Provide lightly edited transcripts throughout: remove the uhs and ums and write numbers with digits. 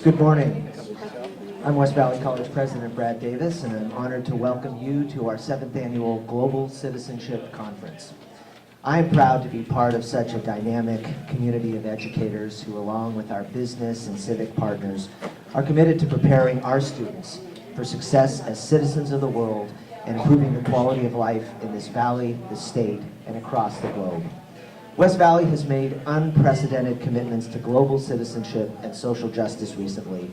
Good morning. I'm West Valley College President Brad Davis, and I'm honored to welcome you to our 7th Annual Global Citizenship Conference. I am proud to be part of such a dynamic community of educators who, along with our business and civic partners, are committed to preparing our students for success as citizens of the world and improving the quality of life in this valley, the state, and across the globe. West Valley has made unprecedented commitments to global citizenship and social justice recently,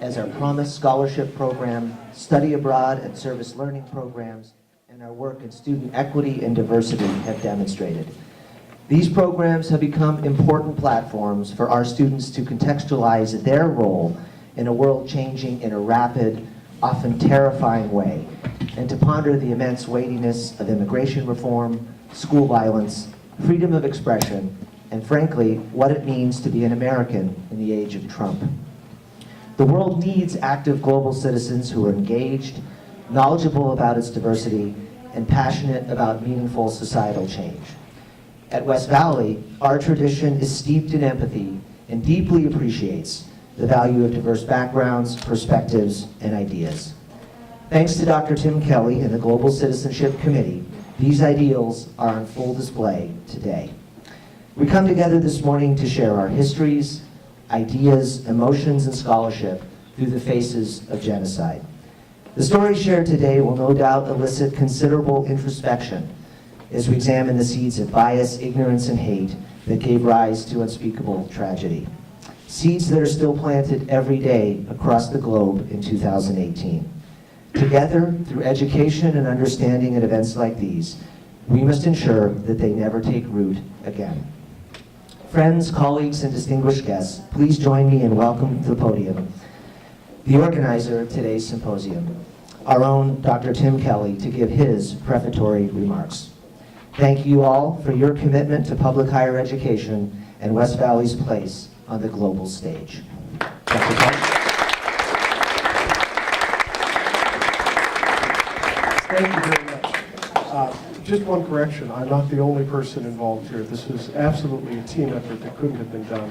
as our Promise Scholarship Program, study abroad and service learning programs, and our work in student equity and diversity have demonstrated. These programs have become important platforms for our students to contextualize their role in a world changing in a rapid, often terrifying way, and to ponder the immense weightiness of immigration reform, school violence, freedom of expression, and frankly, what it means to be an American in the age of Trump. The world needs active global citizens who are engaged, knowledgeable about its diversity, and passionate about meaningful societal change. At West Valley, our tradition is steeped in empathy and deeply appreciates the value of diverse backgrounds, perspectives, and ideas. Thanks to Dr. Tim Kelly and the Global Citizenship Committee, these ideals are on full display today. We come together this morning to share our histories, ideas, emotions, and scholarship through the faces of genocide. The stories shared today will no doubt elicit considerable introspection as we examine the seeds of bias, ignorance, and hate that gave rise to unspeakable tragedy. Seeds that are still planted every day across the globe in 2018. Together, through education and understanding at events like these, we must ensure that they never take root again. Friends, colleagues, and distinguished guests, please join me in welcoming to the podium the organizer of today's symposium, our own Dr. Tim Kelly, to give his prefatory remarks. Thank you all for your commitment to public higher education and West Valley's place on the global stage. Dr. Kelly. Thank you very much. Just one correction, I'm not the only person involved here. This was absolutely a team effort that couldn't have been done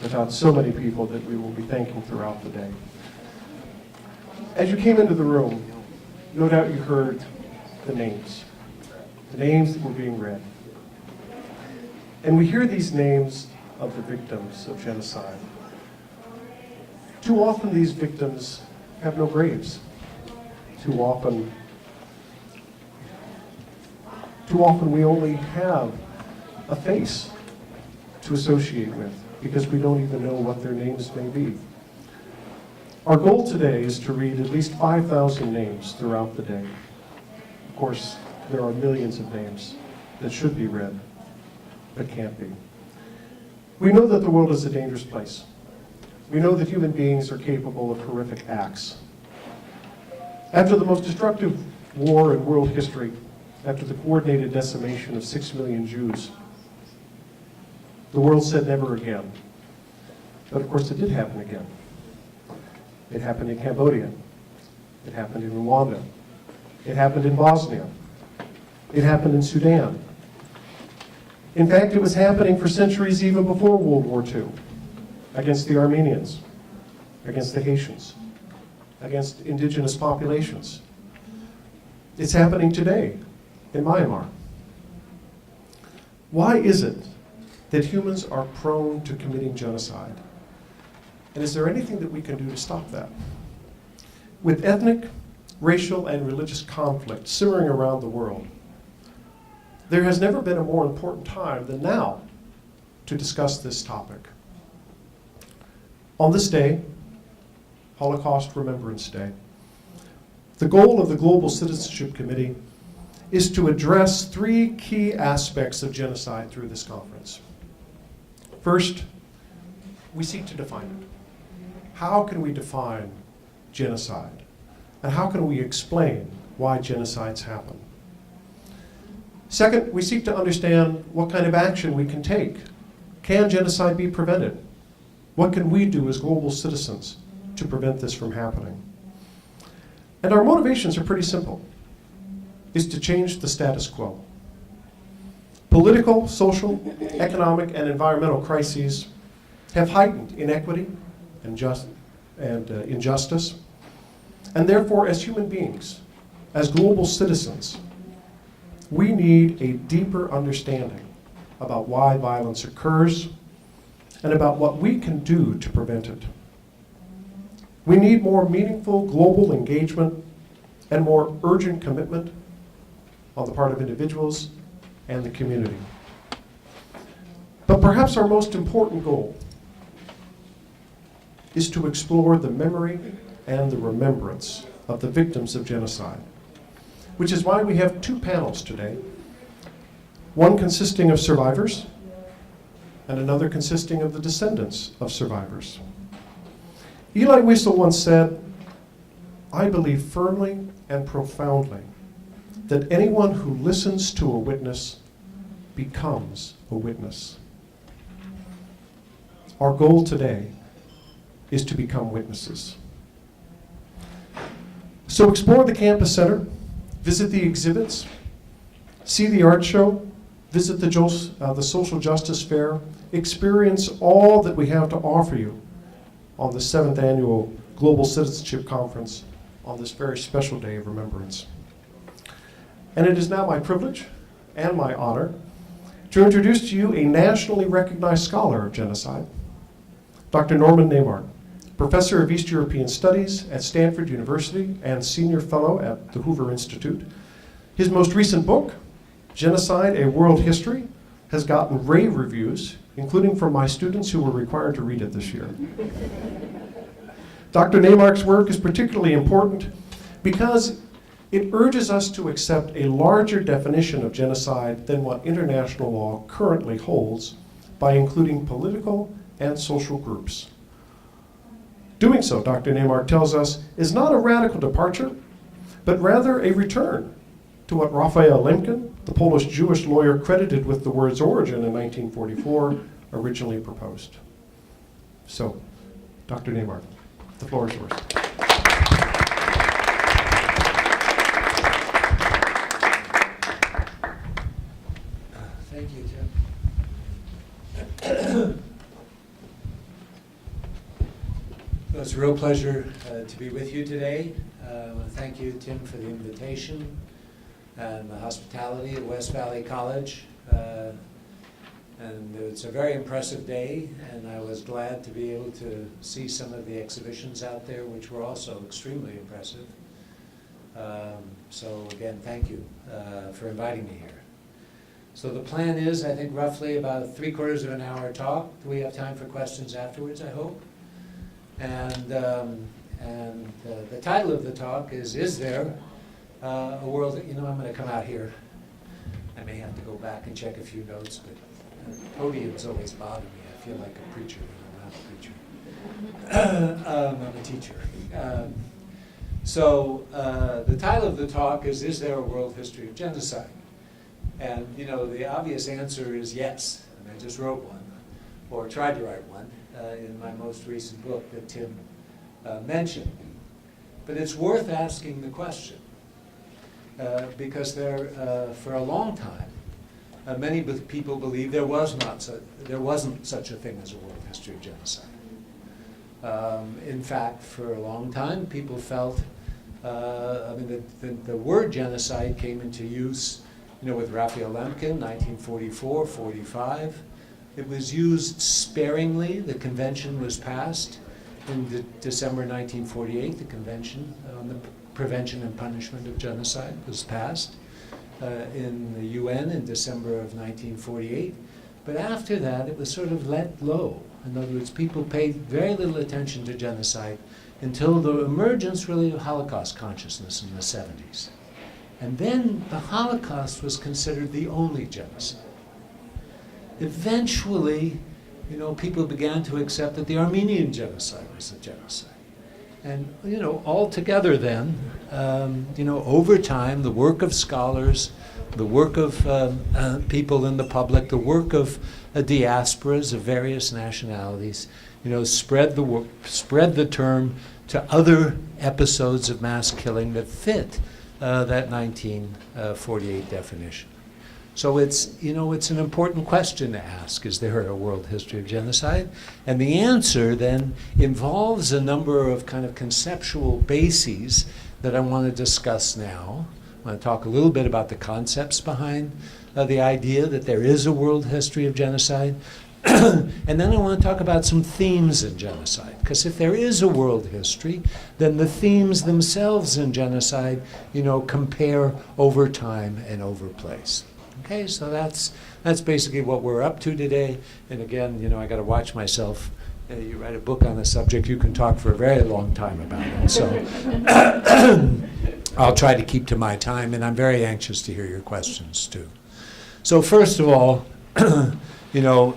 without so many people that we will be thanking throughout the day. As you came into the room, no doubt you heard the names that were being read. And we hear these names of the victims of genocide. Too often these victims have no graves. Too often we only have a face to associate with because we don't even know what their names may be. Our goal today is to read at least 5,000 names throughout the day. Of course, there are millions of names that should be read, but can't be. We know that the world is a dangerous place. We know that human beings are capable of horrific acts. After the most destructive war in world history, after the coordinated decimation of 6 million Jews, the world said never again. But of course it did happen again. It happened in Cambodia. It happened in Rwanda. It happened in Bosnia. It happened in Sudan. In fact, it was happening for centuries even before World War II, against the Armenians, against the Haitians, against indigenous populations. It's happening today in Myanmar. Why is it that humans are prone to committing genocide? And is there anything that we can do to stop that? With ethnic, racial, and religious conflict simmering around the world, there has never been a more important time than now to discuss this topic. On this day, Holocaust Remembrance Day, the goal of the Global Citizenship Committee is to address 3 key aspects of genocide through this conference. First, we seek to define it. How can we define genocide? And how can we explain why genocides happen? Second, we seek to understand what kind of action we can take. Can genocide be prevented? What can we do as global citizens to prevent this from happening? And our motivations are pretty simple. Is to change the status quo. Political, social, economic, and environmental crises have heightened inequity and and injustice. And therefore, as human beings, as global citizens, we need a deeper understanding about why violence occurs and about what we can do to prevent it. We need more meaningful global engagement and more urgent commitment on the part of individuals and the community. But perhaps our most important goal is to explore the memory and the remembrance of the victims of genocide, which is why we have two panels today, one consisting of survivors and another consisting of the descendants of survivors. Elie Wiesel once said, "I believe firmly and profoundly that anyone who listens to a witness becomes a witness." Our goal today is to become witnesses. So explore the campus center, visit the exhibits, see the art show, visit the Social Justice Fair, experience all that we have to offer you on the 7th Annual Global Citizenship Conference on this very special day of remembrance. And it is now my privilege and my honor to introduce to you a nationally recognized scholar of genocide, Dr. Norman Naimark, Professor of East European Studies at Stanford University and Senior Fellow at the Hoover Institute. His most recent book, Genocide, A World History, has gotten rave reviews, including from my students who were required to read it this year. Dr. Naimark's work is particularly important because it urges us to accept a larger definition of genocide than what international law currently holds by including political and social groups. Doing so, Dr. Naimark tells us, is not a radical departure, but rather a return to what Raphael Lemkin, the Polish Jewish lawyer credited with the word's origin in 1944, originally proposed. So, Dr. Naimark, the floor is yours. Thank you, Tim. Well, it's a real pleasure to be with you today. I want to thank you, Tim, for the invitation and the hospitality at West Valley College. And it's a very impressive day, and I was glad to be able to see some of the exhibitions out there, which were also extremely impressive. So again, thank you for inviting me here. So the plan is, I think, roughly about 3/4 of an hour talk. Do we have time for questions afterwards, I hope? And the title of the talk is there a world, I'm going to come out here. I may have to go back and check a few notes, but podiums always bother me. I feel like a preacher when I'm not a preacher. I'm a teacher. So the title of the talk is there a world history of genocide? And, the obvious answer is yes. And I just wrote one, or tried to write one, in my most recent book that Tim mentioned. But it's worth asking the question, because for a long time, many people believe there wasn't such a thing as a world history of genocide. In fact, for a long time, people felt, the word genocide came into use, with Raphael Lemkin, 1944, 45. It was used sparingly. The convention was passed in December 1948. The Convention on the Prevention and Punishment of Genocide was passed in the UN in December of 1948. But after that, it was sort of let low. In other words, people paid very little attention to genocide until the emergence, really, of Holocaust consciousness in the 70s. And then the Holocaust was considered the only genocide. Eventually, people began to accept that the Armenian genocide was a genocide. And, altogether then, over time, the work of scholars, the work of people in the public, the work of diasporas of various nationalities, spread the term to other episodes of mass killing that fit that 1948 definition. So it's an important question to ask, is there a world history of genocide? And the answer then involves a number of kind of conceptual bases that I want to discuss now. I want to talk a little bit about the concepts behind the idea that there is a world history of genocide. And then I want to talk about some themes in genocide, because if there is a world history, then the themes themselves in genocide, compare over time and over place. Okay, so that's basically what we're up to today. And again, I got to watch myself. You write a book on a subject, you can talk for a very long time about it. So I'll try to keep to my time, and I'm very anxious to hear your questions too. So first of all,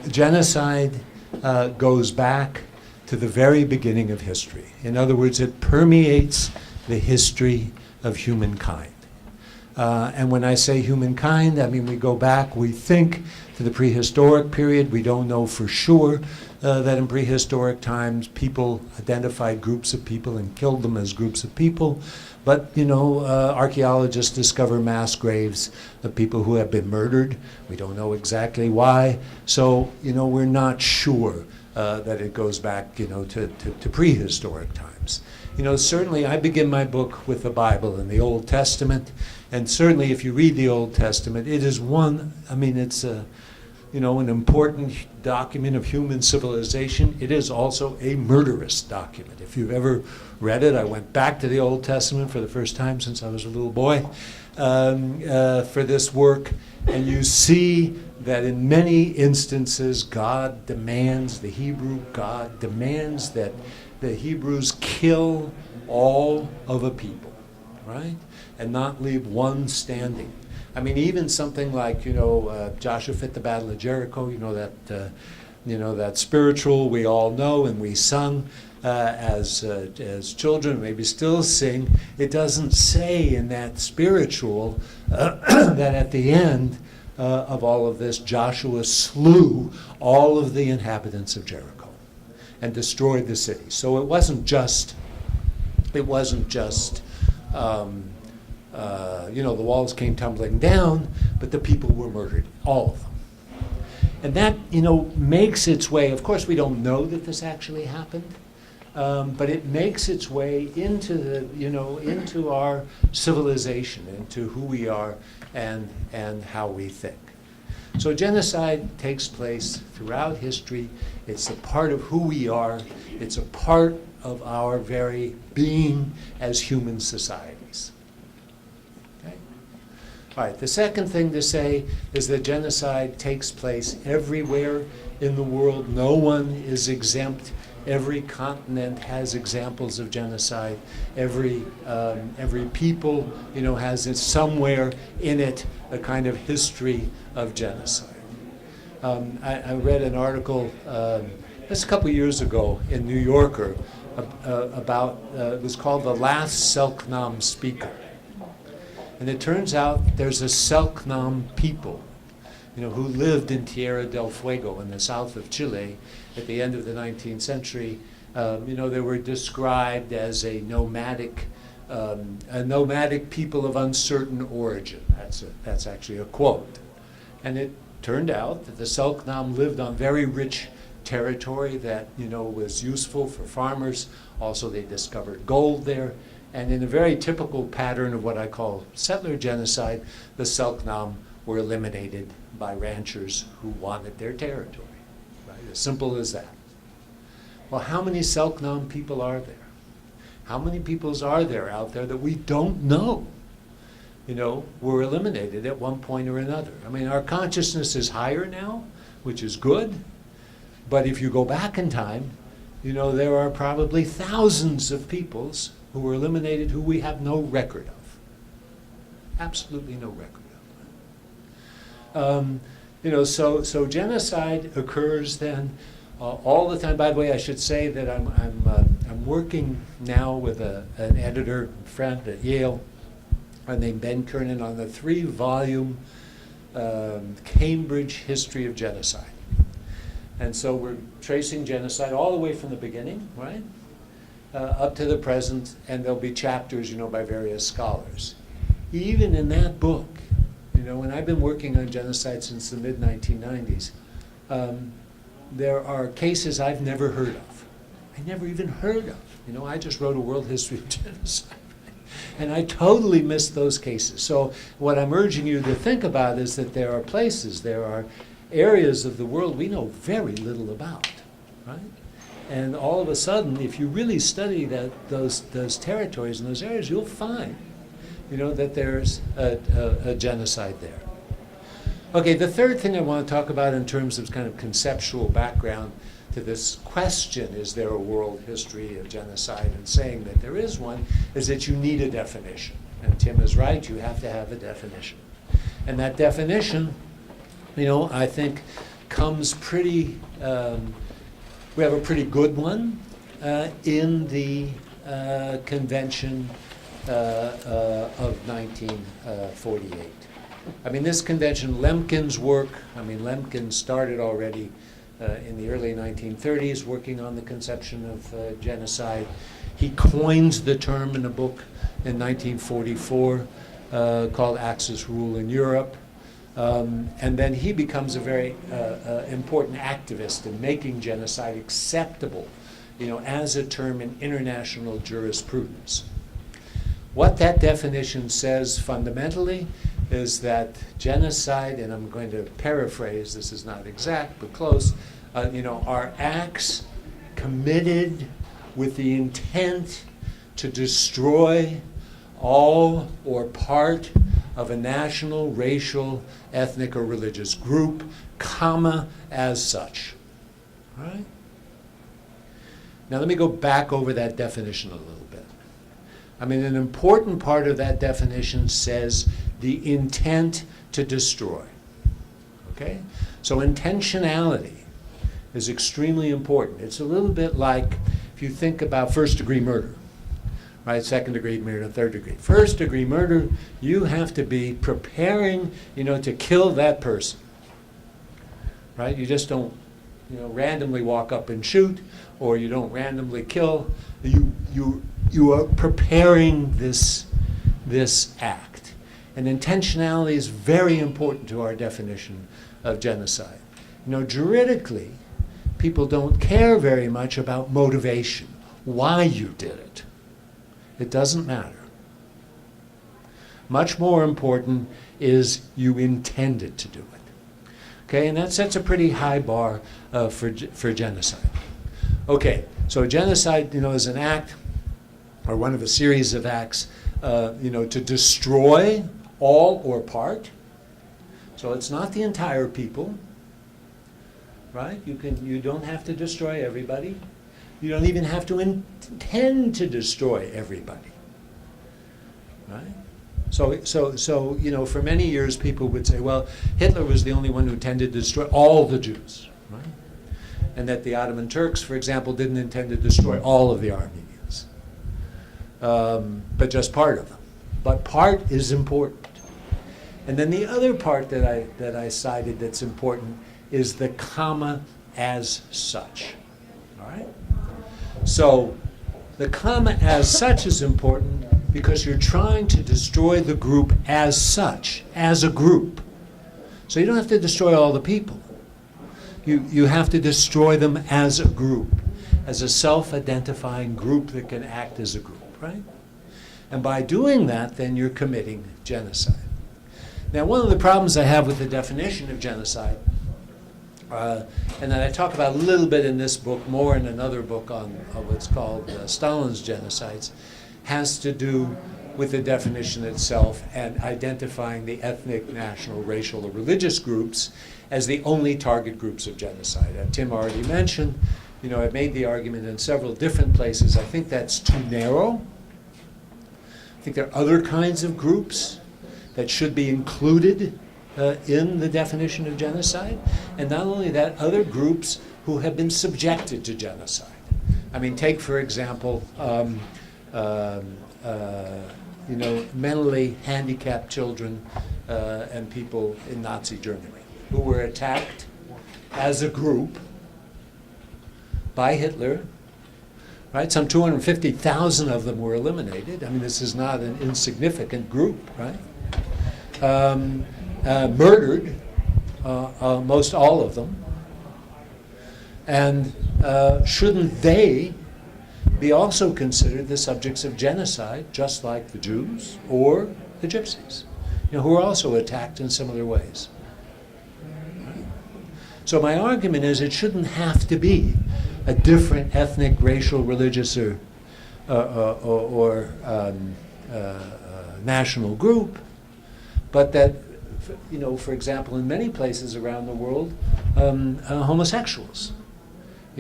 genocide goes back to the very beginning of history. In other words, it permeates the history of humankind. And when I say humankind, I mean we go back, we think to the prehistoric period. We don't know for sure that in prehistoric times people identified groups of people and killed them as groups of people. But, archaeologists discover mass graves of people who have been murdered. We don't know exactly why. So, we're not sure that it goes back, to prehistoric times. Certainly I begin my book with the Bible and the Old Testament. And certainly if you read the Old Testament, it is it's an important document of human civilization. It is also a murderous document. If you've ever read it, I went back to the Old Testament for the first time since I was a little boy for this work, and you see that in many instances the Hebrew God demands that the Hebrews kill all of a people, right? And not leave one standing. Even something like, Joshua fit the Battle of Jericho, that spiritual we all know and we sung as children, maybe still sing. It doesn't say in that spiritual that at the end of all of this, Joshua slew all of the inhabitants of Jericho and destroyed the city. So it wasn't just the walls came tumbling down, but the people were murdered, all of them. And that, makes its way, of course we don't know that this actually happened, but it makes its way into into our civilization, into who we are and how we think. So genocide takes place throughout history. It's a part of who we are. It's a part of our very being as human societies. Okay? All right, the second thing to say is that genocide takes place everywhere in the world. No one is exempt. Every continent has examples of genocide. Every people, has somewhere in it a kind of history of genocide. I read an article just a couple years ago in New Yorker about, it was called The Last Selknam Speaker. And it turns out there's a Selknam people, who lived in Tierra del Fuego in the south of Chile at the end of the 19th century. They were described as a nomadic people of uncertain origin. That's actually a quote. And it turned out that the Selknam lived on very rich territory that was useful for farmers. Also, they discovered gold there. And in a very typical pattern of what I call settler genocide, the Selknam were eliminated by ranchers who wanted their territory. Right? As simple as that. Well, how many Selknam people are there? How many peoples are there out there that we don't know, were eliminated at one point or another? Our consciousness is higher now, which is good. But if you go back in time, there are probably thousands of peoples who were eliminated who we have no record of. Absolutely no record of. So genocide occurs then all the time. By the way, I should say that I'm working now with an editor friend at Yale named Ben Kernan on the 3-volume Cambridge History of Genocide. And so we're tracing genocide all the way from the beginning, right, up to the present, and there'll be chapters, by various scholars. Even in that book, You know, and I've been working on genocide since the mid-1990s. There are cases I've never heard of. I never even heard of. You know, I just wrote a world history of genocide. And I totally missed those cases. So what I'm urging you to think about is that there are places, there are areas of the world we know very little about, right? And all of a sudden, if you really study those territories and those areas, you'll find, you know, that there's a genocide there. Okay, the third thing I want to talk about in terms of kind of conceptual background to this question, is there a world history of genocide, and saying that there is one, is that you need a definition. And Tim is right, you have to have a definition. And that definition, you know, I think comes pretty, we have a pretty good one in the convention of 1948. I mean, this convention, Lemkin's work, I mean, Lemkin started already in the early 1930s working on the conception of genocide. He coins the term in a book in 1944 called Axis Rule in Europe. And then he becomes a very important activist in making genocide acceptable, you know, as a term in international jurisprudence. What that definition says fundamentally is that genocide, and I'm going to paraphrase, this is not exact but close, you know, are acts committed with the intent to destroy all or part of a national, racial, ethnic, or religious group, comma, as such. All right? Now let me go back over that definition a little bit. I mean, an important part of that definition says the intent to destroy. Okay? So intentionality is extremely important. It's a little bit like if you think about first-degree murder, right? Second-degree murder, third-degree. First-degree murder, you have to be preparing, you know, to kill that person, right? You just don't, you know, randomly walk up and shoot, or you don't randomly kill. You are preparing this act. And intentionality is very important to our definition of genocide. You know, juridically, people don't care very much about motivation, why you did it. It doesn't matter. Much more important is you intended to do it. Okay, and that sets a pretty high bar for genocide. Okay, so genocide, you know, is an act, or one of a series of acts, you know, to destroy all or part. So it's not the entire people, right? You don't have to destroy everybody. You don't even have to intend to destroy everybody, right? So you know, for many years people would say, well, Hitler was the only one who intended to destroy all the Jews, right? And that the Ottoman Turks, for example, didn't intend to destroy all of the Armenians, but just part of them. But part is important. And then the other part that I cited that's important is the comma as such, all right? So the comma as such is important because you're trying to destroy the group as such, as a group. So you don't have to destroy all the people. You have to destroy them as a group, as a self-identifying group that can act as a group, right? And by doing that, then you're committing genocide. Now, one of the problems I have with the definition of genocide, and that I talk about a little bit in this book, more in another book on what's called Stalin's genocides, has to do with the definition itself and identifying the ethnic, national, racial, or religious groups as the only target groups of genocide. Tim already mentioned, you know, I've made the argument in several different places. I think that's too narrow. I think there are other kinds of groups that should be included in the definition of genocide. And not only that, other groups who have been subjected to genocide. I mean, take, for example, you know, mentally handicapped children and people in Nazi Germany who were attacked as a group by Hitler, right? Some 250,000 of them were eliminated. I mean, this is not an insignificant group, right? murdered most all of them. And shouldn't they be also considered the subjects of genocide, just like the Jews or the Gypsies, who are also attacked in similar ways? So my argument is it shouldn't have to be a different ethnic, racial, religious, or national group, but that, for example, in many places around the world, homosexuals,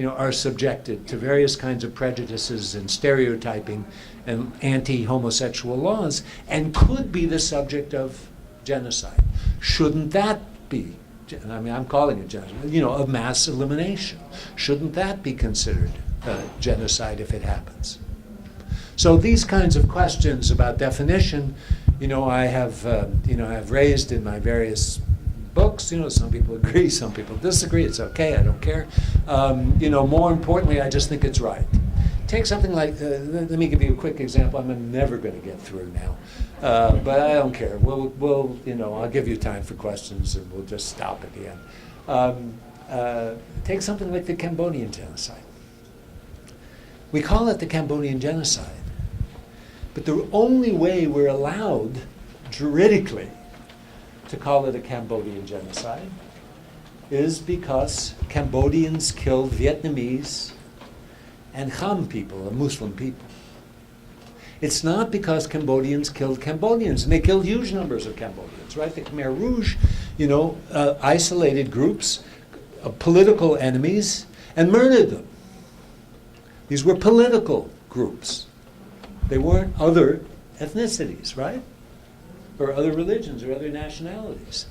are subjected to various kinds of prejudices and stereotyping and anti-homosexual laws, and could be the subject of genocide. Shouldn't that be? I'm calling it genocide, of mass elimination. Shouldn't that be considered genocide if it happens? So these kinds of questions about definition, I have raised in my various books. Some people agree, some people disagree. It's okay, I don't care. More importantly, I just think it's right. Take something like, let me give you a quick example. I'm never going to get through now, but I don't care. We'll I'll give you time for questions, and we'll just stop at the end. Take something like the Cambodian genocide. We call it the Cambodian genocide, but the only way we're allowed juridically to call it a Cambodian genocide is because Cambodians killed Vietnamese and Khmer people, a Muslim people. It's not because Cambodians killed Cambodians, and they killed huge numbers of Cambodians, right? The Khmer Rouge, isolated groups of political enemies and murdered them. These were political groups. They weren't other ethnicities, right? Or other religions or other nationalities.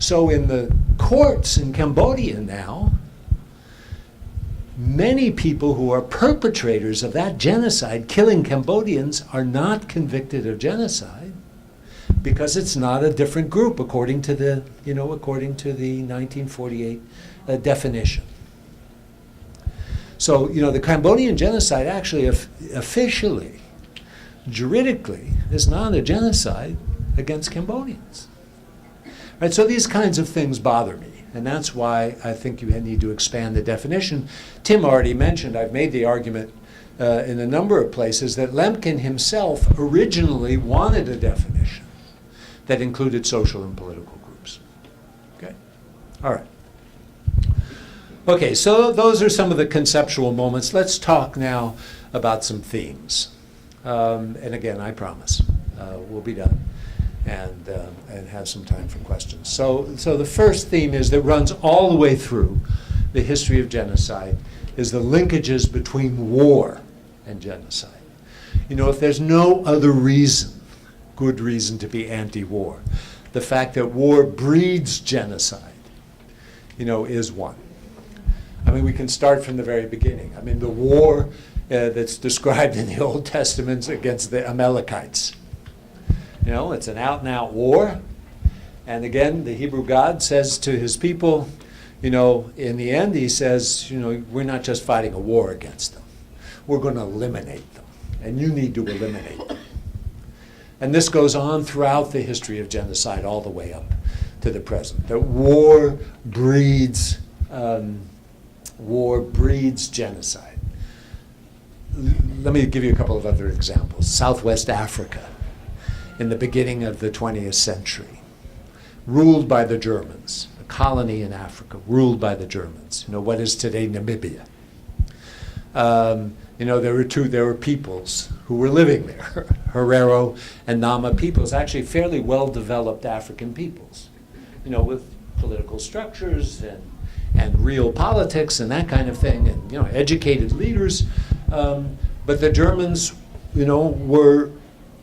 So in the courts in Cambodia now, many people who are perpetrators of that genocide, killing Cambodians, are not convicted of genocide because it's not a different group according to the 1948 definition. So, the Cambodian genocide actually officially, juridically, is not a genocide against Cambodians. Right, so these kinds of things bother me, and that's why I think you need to expand the definition. Tim already mentioned, I've made the argument in a number of places, that Lemkin himself originally wanted a definition that included social and political groups. Okay? All right. Okay, so those are some of the conceptual moments. Let's talk now about some themes. And again, I promise we'll be done and have some time for questions. So the first theme is that runs all the way through the history of genocide is the linkages between war and genocide. If there's no other reason, good reason to be anti-war, the fact that war breeds genocide, is one. We can start from the very beginning. The war that's described in the Old Testament against the Amalekites. It's an out-and-out war. And again, the Hebrew God says to his people, in the end, he says, we're not just fighting a war against them. We're going to eliminate them. And you need to eliminate them. And this goes on throughout the history of genocide all the way up to the present. That war breeds genocide. Let me give you a couple of other examples. Southwest Africa, in the beginning of the 20th century, ruled by the Germans, a colony in Africa, ruled by the Germans. What is today Namibia. There were peoples who were living there, Herero and Nama peoples, actually fairly well-developed African peoples, with political structures and real politics and that kind of thing, and educated leaders. But the Germans, were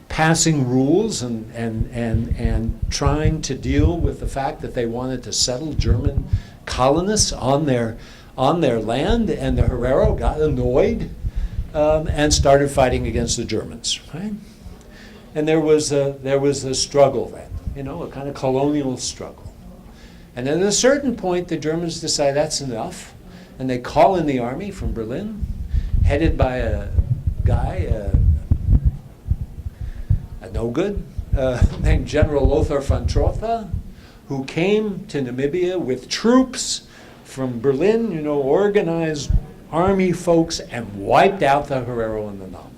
passing rules and trying to deal with the fact that they wanted to settle German colonists on their land, and the Herero got annoyed and started fighting against the Germans. Right? And there was a struggle then, a kind of colonial struggle. And at a certain point, the Germans decide that's enough, and they call in the army from Berlin, headed by a guy, a no-good, named General Lothar von Trotha, who came to Namibia with troops from Berlin, organized army folks, and wiped out the Herero and the Nama.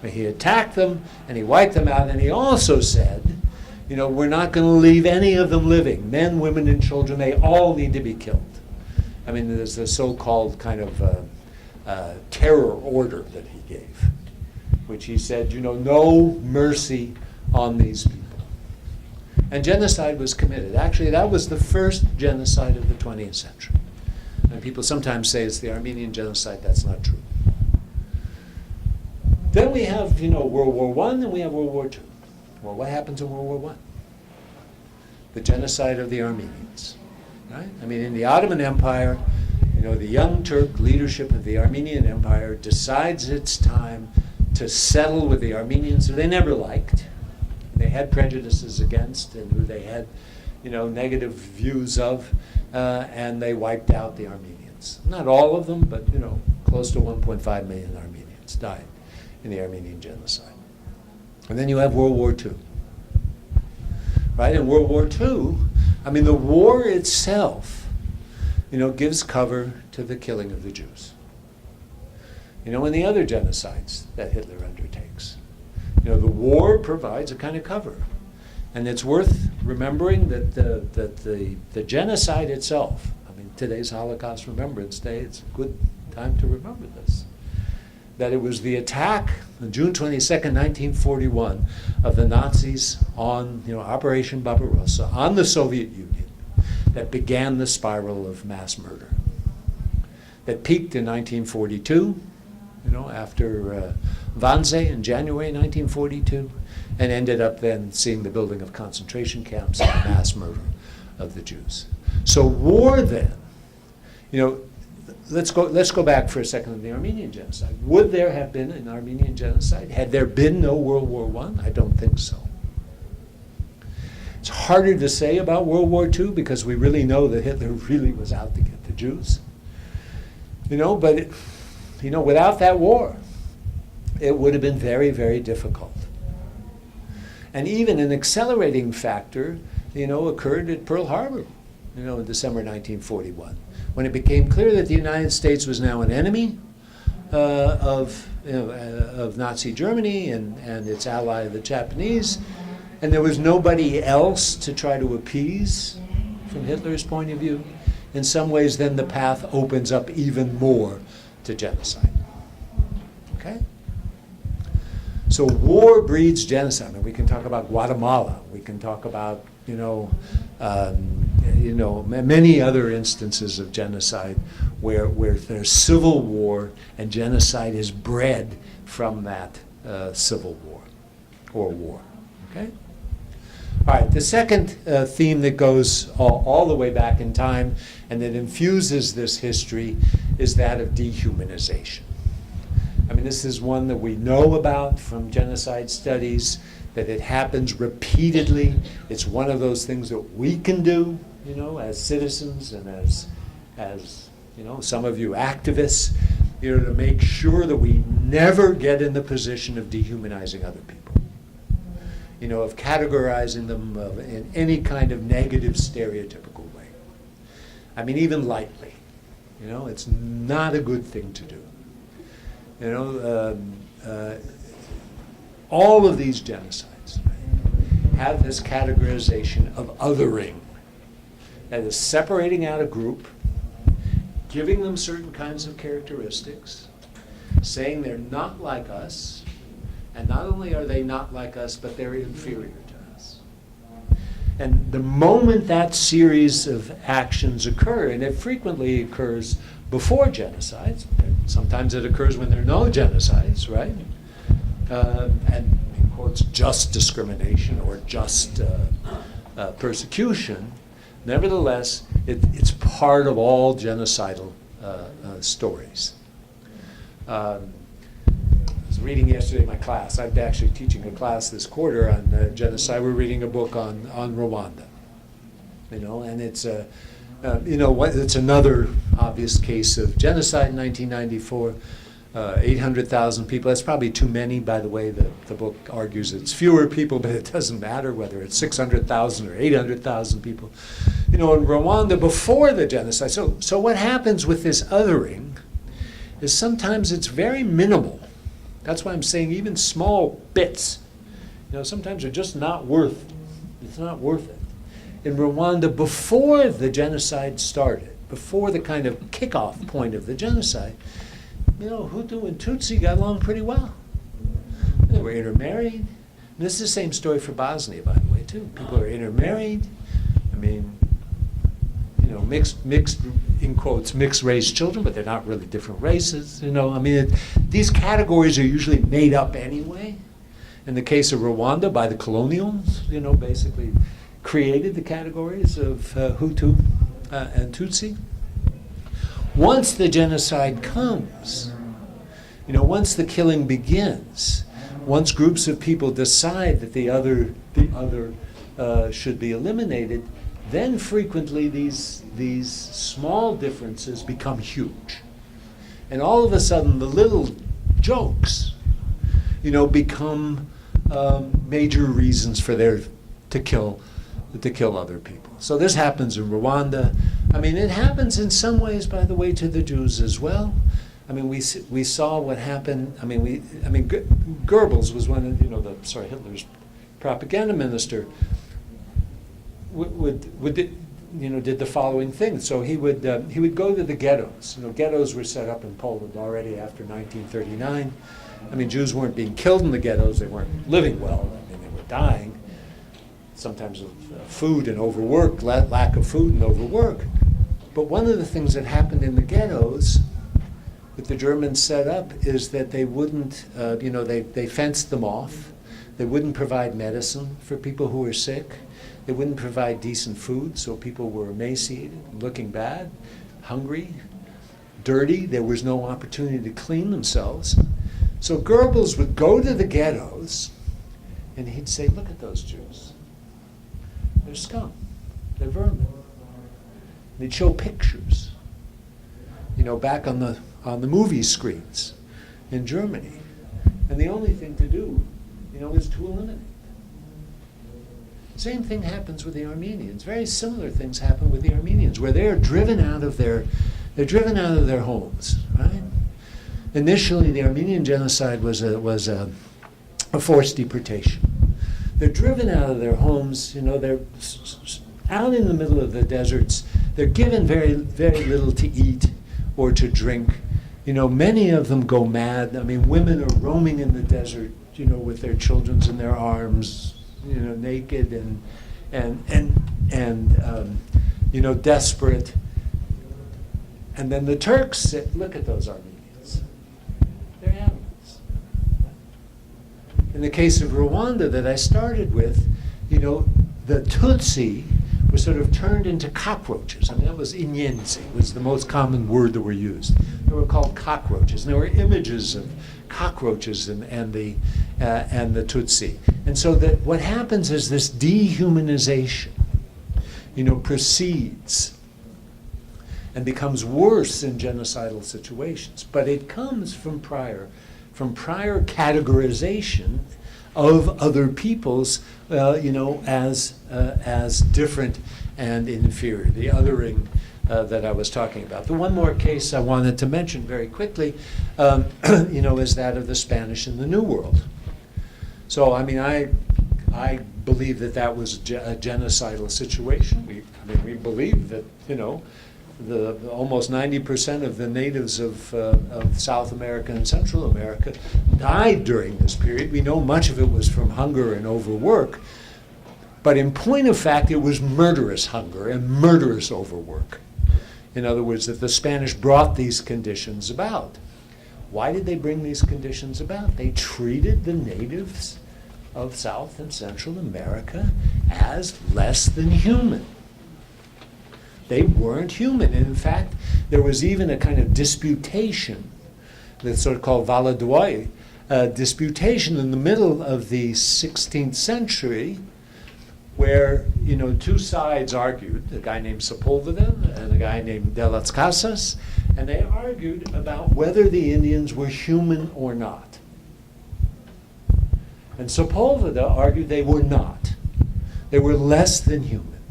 He attacked them, and he wiped them out, and he also said, we're not going to leave any of them living. Men, women, and children, they all need to be killed. I mean, there's the so-called kind of terror order that he gave, which he said, no mercy on these people. And genocide was committed. Actually, that was the first genocide of the 20th century. And people sometimes say it's the Armenian genocide. That's not true. Then we have, World War I, and we have World War II. Well, what happens in World War I? The genocide of the Armenians, right? I mean, in the Ottoman Empire, the Young Turk leadership of the Armenian Empire decides it's time to settle with the Armenians who they never liked. They had prejudices against and who they had, negative views of, and they wiped out the Armenians. Not all of them, but, close to 1.5 million Armenians died in the Armenian genocide. And then you have World War II. Right? In World War II, the war itself, gives cover to the killing of the Jews. And the other genocides that Hitler undertakes. The war provides a kind of cover. And it's worth remembering that the genocide itself, today's Holocaust Remembrance Day, it's a good time to remember this, that it was the attack on June 22nd, 1941, of the Nazis on Operation Barbarossa on the Soviet Union that began the spiral of mass murder. That peaked in 1942, after Wannsee in January 1942, and ended up then seeing the building of concentration camps and mass murder of the Jews. So war then, let's go back for a second to the Armenian genocide. Would there have been an Armenian genocide? Had there been no World War I? I don't think so. It's harder to say about World War II because we really know that Hitler really was out to get the Jews. But without that war, it would have been very, very difficult. And even an accelerating factor, occurred at Pearl Harbor, in December 1941. When it became clear that the United States was now an enemy of Nazi Germany and its ally, the Japanese, and there was nobody else to try to appease from Hitler's point of view, in some ways then the path opens up even more to genocide. Okay? So war breeds genocide. We can talk about Guatemala. We can talk about, many other instances of genocide where there's civil war and genocide is bred from that civil war or war. Okay? All right, the second theme that goes all the way back in time and that infuses this history is that of dehumanization. This is one that we know about from genocide studies, that it happens repeatedly. It's one of those things that we can do, as citizens and as some of you activists, to make sure that we never get in the position of dehumanizing other people, of categorizing them in any kind of negative, stereotypical way. Even lightly. It's not a good thing to do. All of these genocides have this categorization of othering, that is separating out a group, giving them certain kinds of characteristics, saying they're not like us, and not only are they not like us, but they're inferior to us. And the moment that series of actions occur, and it frequently occurs before genocides, sometimes it occurs when there are no genocides, right? And in quotes, just discrimination or just persecution. Nevertheless, it's part of all genocidal stories. I was reading yesterday in my class. I'm actually teaching a class this quarter on genocide. We're reading a book on Rwanda. And it's it's another obvious case of genocide in 1994. 800,000 people. That's probably too many, by the way. The book argues it's fewer people, but it doesn't matter whether it's 600,000 or 800,000 people. In Rwanda before the genocide. So what happens with this othering is sometimes it's very minimal. That's why I'm saying even small bits, sometimes are just not worth it. In Rwanda, before the genocide started, before the kind of kickoff point of the genocide, Hutu and Tutsi got along pretty well. They were intermarried. And this is the same story for Bosnia, by the way, too. People are intermarried. I mean, mixed, in quotes, mixed race children, but they're not really different races. These categories are usually made up anyway. In the case of Rwanda, by the colonials, basically created the categories of Hutu and Tutsi. Once the genocide comes, once the killing begins, once groups of people decide that the other should be eliminated, then frequently these small differences become huge. And all of a sudden the little jokes, become major reasons for to kill other people. So this happens in Rwanda. It happens in some ways, by the way, to the Jews as well. We saw what happened. Goebbels was one of Hitler's propaganda minister. Did the following thing. So he would go to the ghettos. Ghettos were set up in Poland already after 1939. Jews weren't being killed in the ghettos. They weren't living well. They were dying. Sometimes of food and overwork, lack of food and overwork. But one of the things that happened in the ghettos that the Germans set up is that they wouldn't, they fenced them off. They wouldn't provide medicine for people who were sick. They wouldn't provide decent food, so people were emaciated, looking bad, hungry, dirty. There was no opportunity to clean themselves. So Goebbels would go to the ghettos and he'd say, look at those Jews. They're scum. They're vermin. They'd show pictures, back on the movie screens in Germany. And the only thing to do, is to eliminate. Same thing happens with the Armenians. Very similar things happen with the Armenians, where they're driven out of their homes, right? Initially, the Armenian genocide was a forced deportation. They're driven out of their homes. They're out in the middle of the deserts. They're given very, very little to eat or to drink. Many of them go mad. Women are roaming in the desert, with their children in their arms, naked and desperate. And then the Turks said, look at those Armenians. They're animals. In the case of Rwanda that I started with, the Tutsi were sort of turned into cockroaches. That was inyenzi, was the most common word that were used. They were called cockroaches. And there were images of cockroaches and the Tutsi. And so that what happens is this dehumanization, proceeds and becomes worse in genocidal situations. But it comes from prior categorization of other peoples, as different and inferior. The othering that I was talking about. The one more case I wanted to mention very quickly, is that of the Spanish in the New World. So, I believe that was a genocidal situation. We believe that, the almost 90% of the natives of South America and Central America died during this period. We know much of it was from hunger and overwork, but in point of fact, it was murderous hunger and murderous overwork. In other words, that the Spanish brought these conditions about. Why did they bring these conditions about? They treated the natives of South and Central America as less than human. They weren't human. And in fact, there was even a kind of disputation, the so-called Valadois disputation in the middle of the 16th century, where two sides argued, a guy named Sepulveda and a guy named De las Casas, And they argued about whether the Indians were human or not. And Sepulveda argued they were not. They were less than human.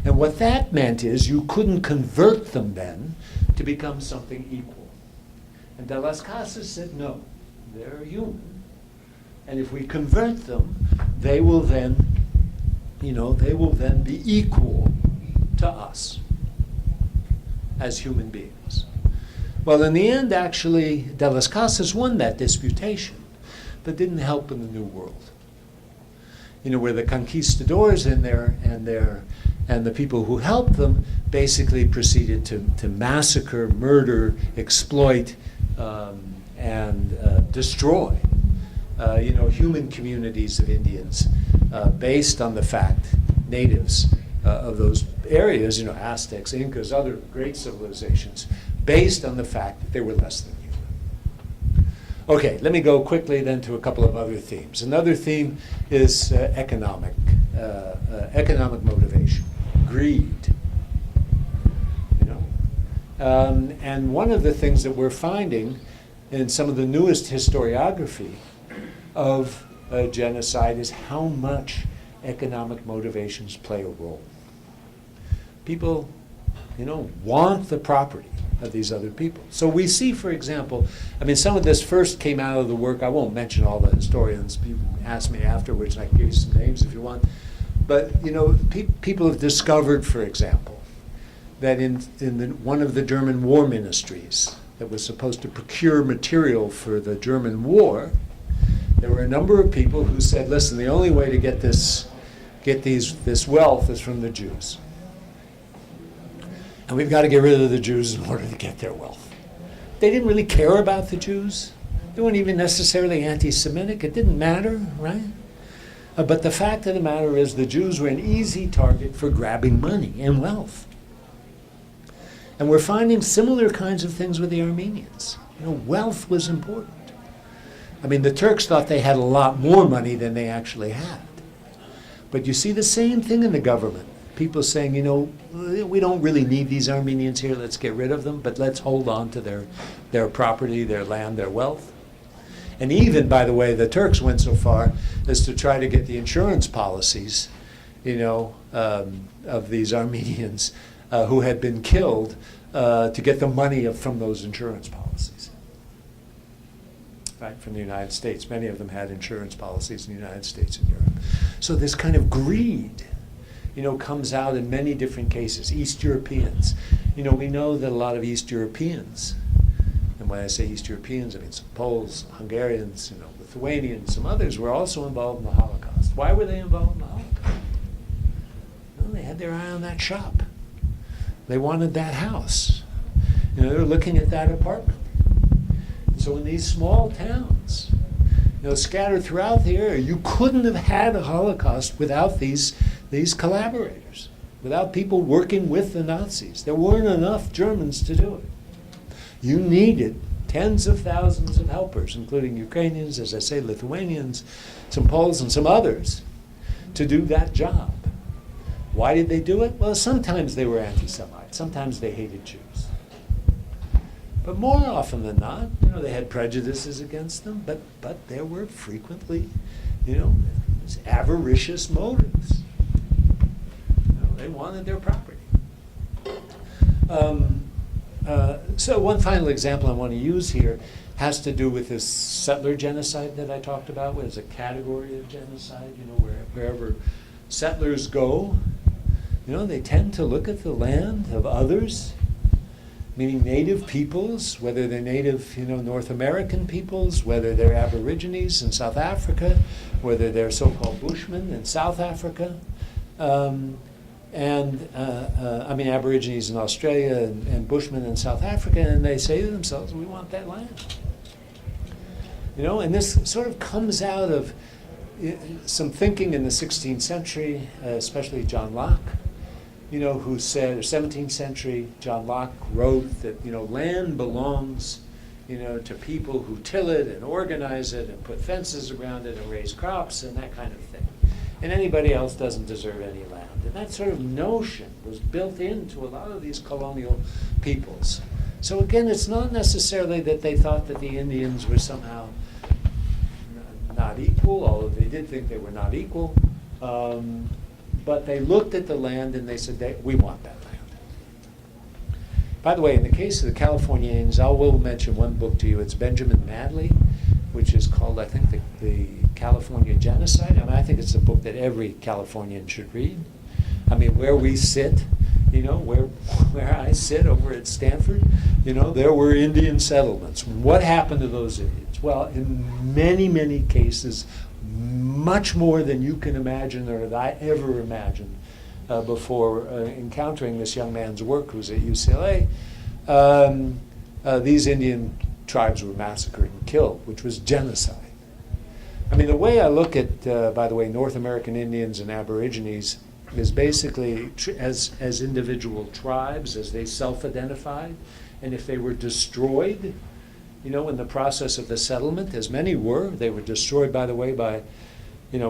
And what that meant is you couldn't convert them then to become something equal. And De las Casas said, no, they're human. And if we convert them, they will then, they will then be equal to us as human beings. Well, in the end, actually, De las Casas won that disputation, but didn't help in the New World. Where the conquistadors and the people who helped them basically proceeded to massacre, murder, exploit, and destroy, human communities of Indians based on the fact, natives of those areas, Aztecs, Incas, other great civilizations, based on the fact that they were less than human. Okay, let me go quickly then to a couple of other themes. Another theme is economic motivation, greed. And one of the things that we're finding in some of the newest historiography of genocide is how much economic motivations play a role. People, want the property of these other people. So we see, for example, some of this first came out of the work, I won't mention all the historians, you can ask me afterwards, and I can give you some names if you want. But, people have discovered, for example, that in one of the German war ministries that was supposed to procure material for the German war, there were a number of people who said, listen, the only way to get this wealth is from the Jews. And we've got to get rid of the Jews in order to get their wealth. They didn't really care about the Jews. They weren't even necessarily anti-Semitic. It didn't matter, right? But the fact of the matter is the Jews were an easy target for grabbing money and wealth. And we're finding similar kinds of things with the Armenians. Wealth was important. The Turks thought they had a lot more money than they actually had. But you see the same thing in the government. People saying, we don't really need these Armenians here, let's get rid of them, but let's hold on to their property, their land, their wealth. And even, by the way, the Turks went so far as to try to get the insurance policies, of these Armenians who had been killed to get the money from those insurance policies. Right, from the United States. Many of them had insurance policies in the United States and Europe. So this kind of greed, comes out in many different cases. East Europeans. We know that a lot of East Europeans, and when I say East Europeans, I mean some Poles, Hungarians, Lithuanians, some others were also involved in the Holocaust. Why were they involved in the Holocaust? Well, they had their eye on that shop. They wanted that house. They were looking at that apartment. So in these small towns, scattered throughout the area, you couldn't have had a Holocaust without these collaborators, without people working with the Nazis. There weren't enough Germans to do it. You needed tens of thousands of helpers, including Ukrainians, as I say, Lithuanians, some Poles, and some others, to do that job. Why did they do it? Well, sometimes they were anti-Semites. Sometimes they hated Jews. But more often than not, they had prejudices against them, but there were frequently, avaricious motives. They wanted their property. So one final example I want to use here has to do with this settler genocide that I talked about, where it's a category of genocide, wherever settlers go, they tend to look at the land of others, meaning native peoples, whether they're native, North American peoples, whether they're Aborigines in South Africa, whether they're so-called Bushmen in South Africa, Aborigines in Australia and Bushmen in South Africa, and they say to themselves, we want that land. And this sort of comes out of some thinking in the 16th century, especially John Locke, who said, 17th century, John Locke wrote that, land belongs, to people who till it and organize it and put fences around it and raise crops and that kind of thing. And anybody else doesn't deserve any land. And that sort of notion was built into a lot of these colonial peoples. So again, it's not necessarily that they thought that the Indians were somehow not equal, although they did think they were not equal. But they looked at the land and they said, we want that land. By the way, in the case of the California Indians, I will mention one book to you. It's Benjamin Madley, which is called, I think, the California Genocide. I think it's a book that every Californian should read. Where we sit, where I sit over at Stanford, there were Indian settlements. What happened to those Indians? Well, in many, many cases, much more than you can imagine or that I ever imagined before encountering this young man's work who's at UCLA. These Indian tribes were massacred and killed, which was genocide. The way I look at, by the way, North American Indians and Aborigines is basically as individual tribes, as they self-identified, and if they were destroyed, in the process of the settlement, as many were, they were destroyed, by the way, by,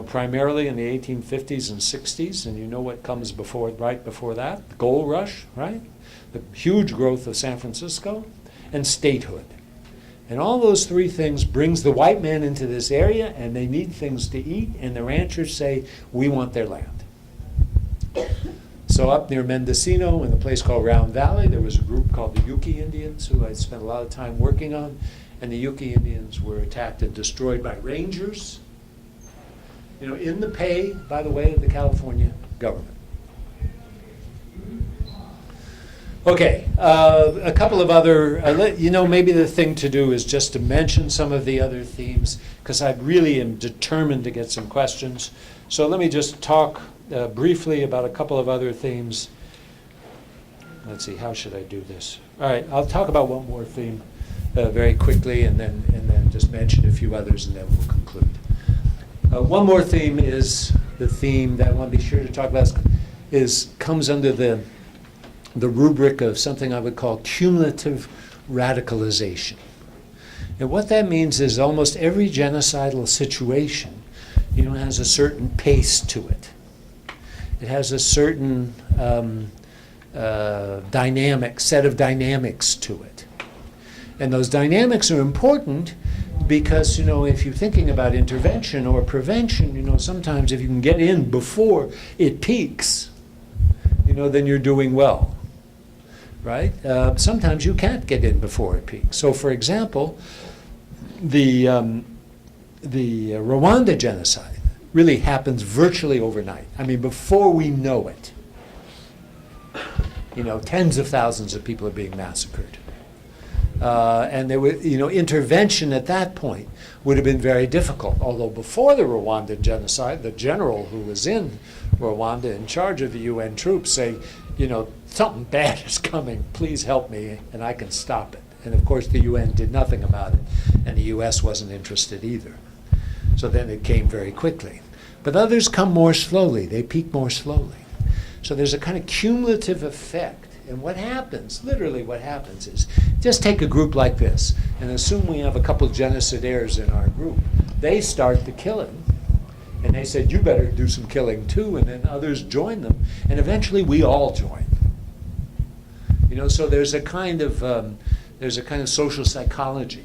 primarily in the 1850s and 60s, and what comes right before that, the gold rush, right? The huge growth of San Francisco, and statehood. And all those three things brings the white man into this area, and they need things to eat, and the ranchers say, we want their land. So up near Mendocino, in a place called Round Valley, there was a group called the Yuki Indians, who I spent a lot of time working on, and the Yuki Indians were attacked and destroyed by rangers, in the pay, by the way, of the California government. Okay, a couple of other, maybe the thing to do is just to mention some of the other themes, because I really am determined to get some questions. So let me just talk briefly about a couple of other themes. Let's see, how should I do this? All right, I'll talk about one more theme very quickly, and then just mention a few others, and then we'll conclude. One more theme is the theme that I want to be sure to talk about comes under the rubric of something I would call cumulative radicalization. And what that means is almost every genocidal situation, has a certain pace to it. It has a certain set of dynamics to it. And those dynamics are important because, if you're thinking about intervention or prevention, sometimes if you can get in before it peaks, then you're doing well, right? Sometimes you can't get in before it peaks. So, for example, the Rwanda genocide really happens virtually overnight. Before we know it, tens of thousands of people are being massacred. And there were, intervention at that point would have been very difficult. Although before the Rwandan genocide, the general who was in Rwanda in charge of the UN troops say, something bad is coming, please help me, and I can stop it. And of course the UN did nothing about it, and the US wasn't interested either. So then it came very quickly. But others come more slowly, they peak more slowly. So there's a kind of cumulative effect. And what happens, literally what happens is, just take a group like this, and assume we have a couple genocidaires in our group. They start the killing, and they said, you better do some killing too, and then others join them, and eventually we all join. So there's a kind of social psychology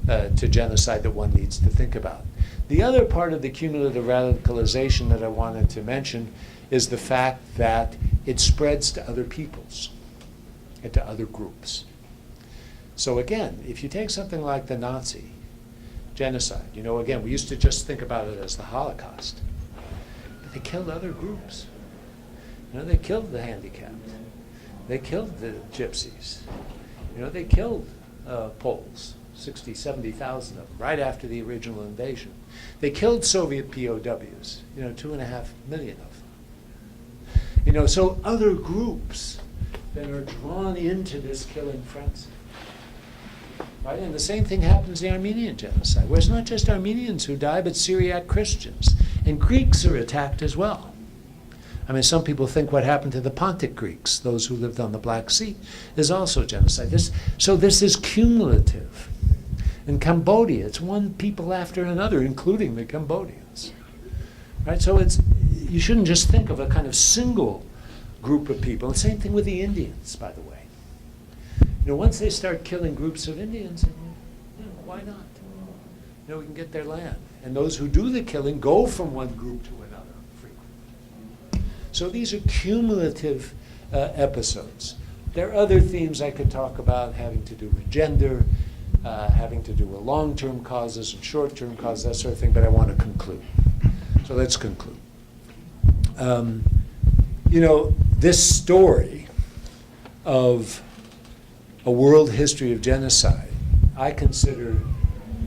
to genocide that one needs to think about. The other part of the cumulative radicalization that I wanted to mention is the fact that it spreads to other peoples and to other groups. So again, if you take something like the Nazi genocide, again, we used to just think about it as the Holocaust, but they killed other groups. They killed the handicapped. They killed the gypsies. They killed Poles, 60, 70,000 of them, right after the original invasion. They killed Soviet POWs, 2.5 million of them. So other groups that are drawn into this killing frenzy. Right? And the same thing happens in the Armenian genocide, where it's not just Armenians who die, but Syriac Christians. And Greeks are attacked as well. Some people think what happened to the Pontic Greeks, those who lived on the Black Sea, is also genocide. So this is cumulative. In Cambodia, it's one people after another, including the Cambodians. Right? So you shouldn't just think of a kind of single group of people. The same thing with the Indians, by the way. Once they start killing groups of Indians, why not? We can get their land. And those who do the killing go from one group to another frequently. So these are cumulative episodes. There are other themes I could talk about having to do with gender, having to do with long-term causes and short-term causes, that sort of thing, but I want to conclude. So let's conclude. This story of a world history of genocide, I consider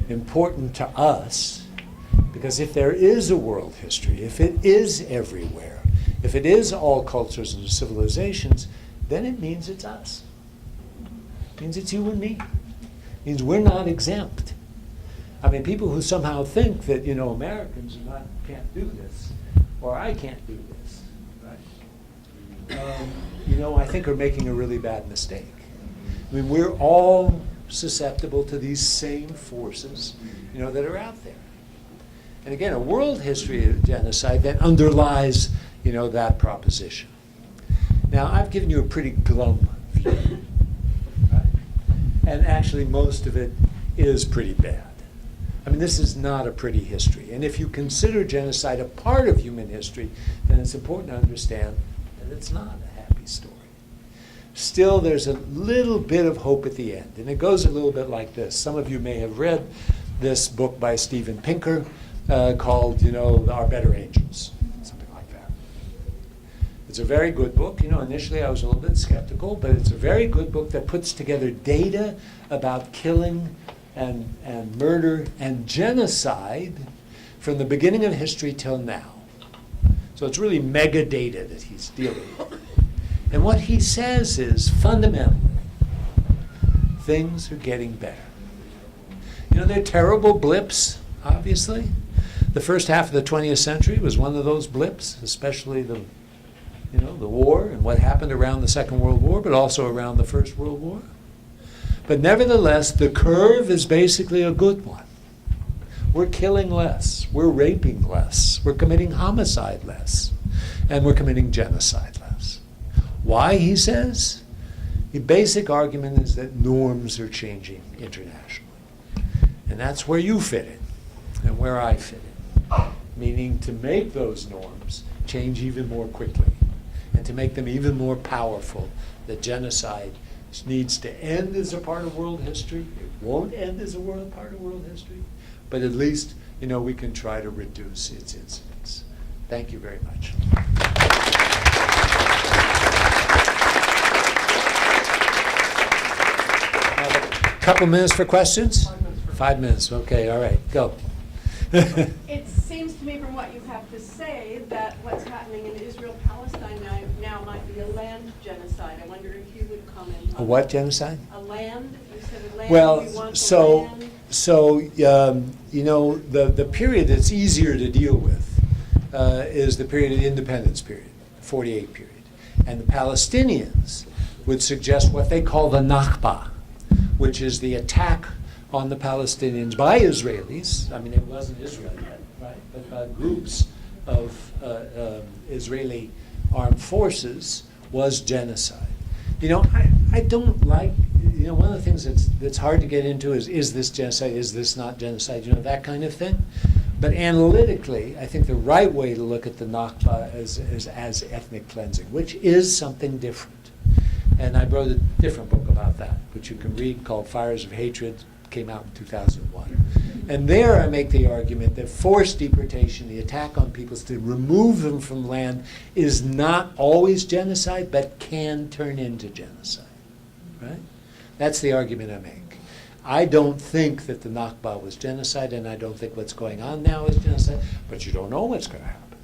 important to us, because if there is a world history, if it is everywhere, if it is all cultures and civilizations, then it means it's us. It means it's you and me. It means we're not exempt. I mean, people who somehow think that, Americans can't do this, or I can't do this, right? I think are making a really bad mistake. I mean, we're all susceptible to these same forces, that are out there. And again, a world history of genocide that underlies, that proposition. Now, I've given you a pretty glum view, right? And actually, most of it is pretty bad. I mean, this is not a pretty history. And if you consider genocide a part of human history, then it's important to understand that it's not a happy story. Still, there's a little bit of hope at the end. And it goes a little bit like this. Some of you may have read this book by Steven Pinker called, Our Better Angels, something like that. It's a very good book. Initially I was a little bit skeptical, but it's a very good book that puts together data about killing and murder and genocide from the beginning of history till now. So it's really mega data that he's dealing with. And what he says is, fundamentally, things are getting better. They're terrible blips, obviously. The first half of the 20th century was one of those blips, especially the war and what happened around the Second World War, but also around the First World War. But nevertheless, the curve is basically a good one. We're killing less, we're raping less, we're committing homicide less, and we're committing genocide less. Why, he says? The basic argument is that norms are changing internationally. And that's where you fit in, and where I fit in. Meaning to make those norms change even more quickly, and to make them even more powerful, that genocide needs to end as a part of world history. It won't end as a part of world history, but at least, we can try to reduce its incidence. Thank you very much. Couple minutes for questions? 5 minutes, okay, all right, go. It seems to me from what you have to say that what's happening in Israel-Palestine now might be a land genocide. I wonder if you would comment on A what genocide? A land? You said a land. Well, we want the so land. the period that's easier to deal with is the period of the independence period, the 48 period. And the Palestinians would suggest what they call the Nakba, which is the attack on the Palestinians by Israelis. I mean, it wasn't Israel yet, right? But by groups of Israeli armed forces was genocide. I don't like, one of the things that's hard to get into is this genocide, is this not genocide, that kind of thing. But analytically, I think the right way to look at the Nakba is as ethnic cleansing, which is something different. And I wrote a different book about that, which you can read, called Fires of Hatred, came out in 2001. And there I make the argument that forced deportation, the attack on peoples to remove them from land, is not always genocide, but can turn into genocide, right? That's the argument I make. I don't think that the Nakba was genocide, and I don't think what's going on now is genocide, but you don't know what's going to happen.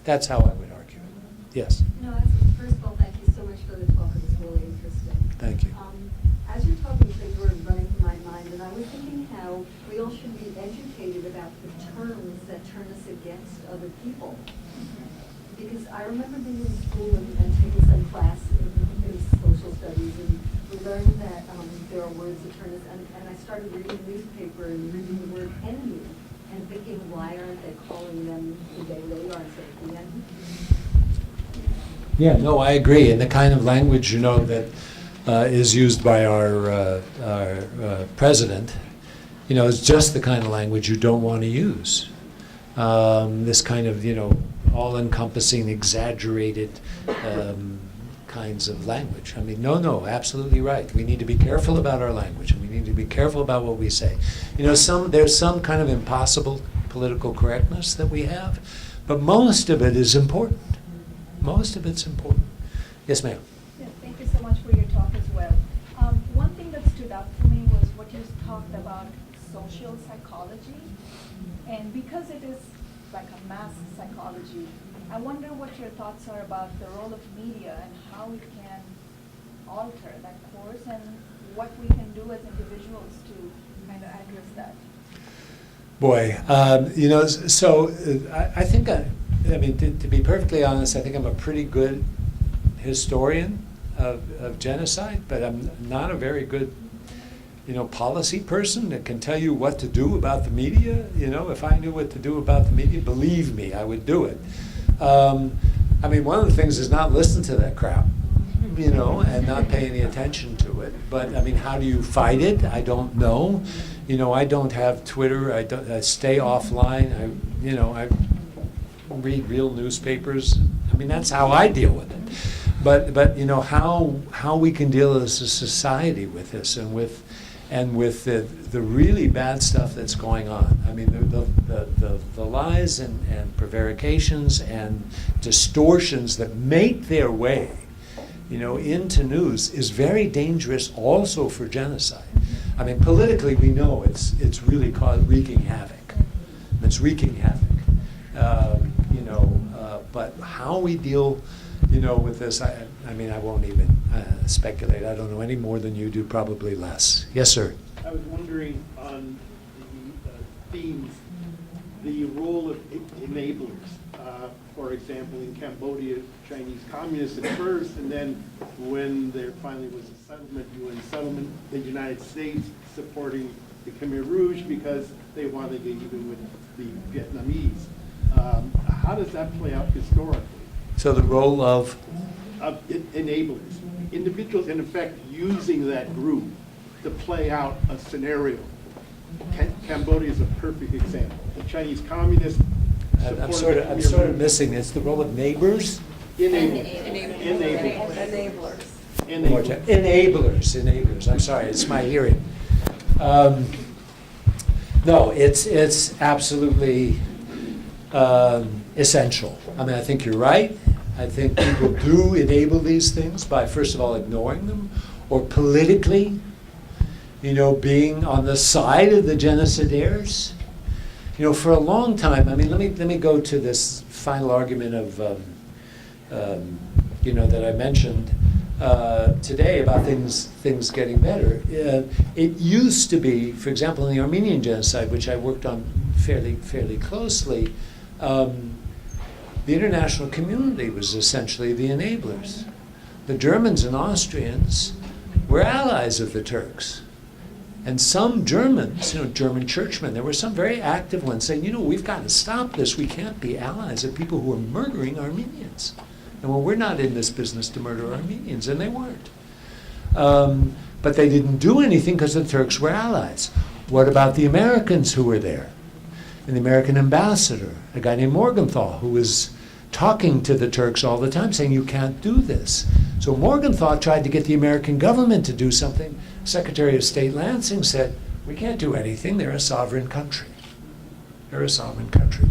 That's how I would argue it. Yes? No, first of all, thank you so much for the talk. It was really interesting. Thank you. As you're talking, things were running through my mind, and I was thinking how we all should be educated about the terms that turn us against other people. Because I remember being in school and taking some class in social studies, and we learned that there are words that turn us, and I started reading the newspaper and reading the word enemy, and thinking, why aren't they calling them the way they are instead of the enemy? Yeah, no, I agree. And the kind of language, that is used by our president, is just the kind of language you don't want to use. This kind of, all-encompassing, exaggerated kinds of language. I mean, no, absolutely right. We need to be careful about our language, and we need to be careful about what we say. There's some kind of impossible political correctness that we have, but most of it is important. Most of it's important. Yes, ma'am. Yes, thank you so much for your talk as well. One thing that stood out for me was what you talked about social psychology. And because it is like a mass psychology, I wonder what your thoughts are about the role of media and how it can alter that course and what we can do as individuals to kind of address that. Boy, I think, to be perfectly honest, I think I'm a pretty good historian of genocide, but I'm not a very good, policy person that can tell you what to do about the media. If I knew what to do about the media, believe me, I would do it. One of the things is not listen to that crap, and not pay any attention to it. But how do you fight it? I don't know. I don't have Twitter. I stay offline. I read real newspapers. That's how I deal with it. But how we can deal as a society with this and with the really bad stuff that's going on. The lies and prevarications and distortions that make their way, into news is very dangerous also for genocide. Politically we know it's really wreaking havoc. It's wreaking havoc. But how we deal, with this, I won't even speculate. I don't know any more than you do, probably less. Yes, sir. I was wondering on the themes, the role of enablers. For example, in Cambodia, Chinese communists at first, and then when there finally was a settlement, UN settlement, the United States supporting the Khmer Rouge because they wanted to get even with the Vietnamese. How does that play out historically? So the role of Enablers, individuals in effect using that group to play out a scenario. Cambodia is a perfect example. The Chinese communists. I'm sort of missing. It's the role of neighbors. Enablers. I'm sorry, it's my hearing. No, it's absolutely essential. I think you're right. I think people do enable these things by, first of all, ignoring them, or politically, being on the side of the genocidaires. For a long time, let me go to this final argument of, that I mentioned today about things getting better. It used to be, for example, in the Armenian genocide, which I worked on fairly closely, the international community was essentially the enablers. The Germans and Austrians were allies of the Turks. And some Germans, German churchmen, there were some very active ones saying, we've got to stop this. We can't be allies of people who are murdering Armenians. And we're not in this business to murder Armenians, and they weren't. But they didn't do anything because the Turks were allies. What about the Americans who were there? And the American ambassador, a guy named Morgenthau, who was talking to the Turks all the time, saying, you can't do this. So Morgenthau tried to get the American government to do something. Secretary of State Lansing said, we can't do anything. They're a sovereign country. They're a sovereign country.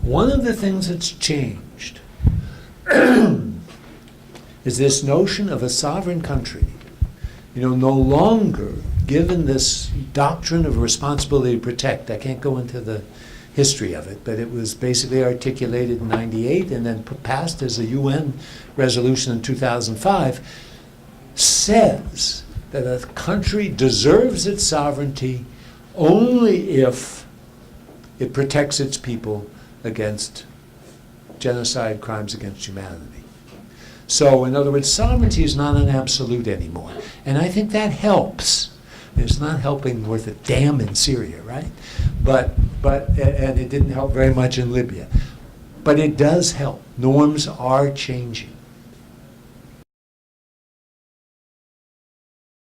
One of the things that's changed is this notion of a sovereign country, no longer given this doctrine of responsibility to protect. I can't go into the history of it, but it was basically articulated in '98 and then passed as a UN resolution in 2005, says that a country deserves its sovereignty only if it protects its people against genocide, crimes against humanity. So, in other words, sovereignty is not an absolute anymore. And I think that helps. It's not helping worth a damn in Syria, right? And it didn't help very much in Libya. But it does help. Norms are changing.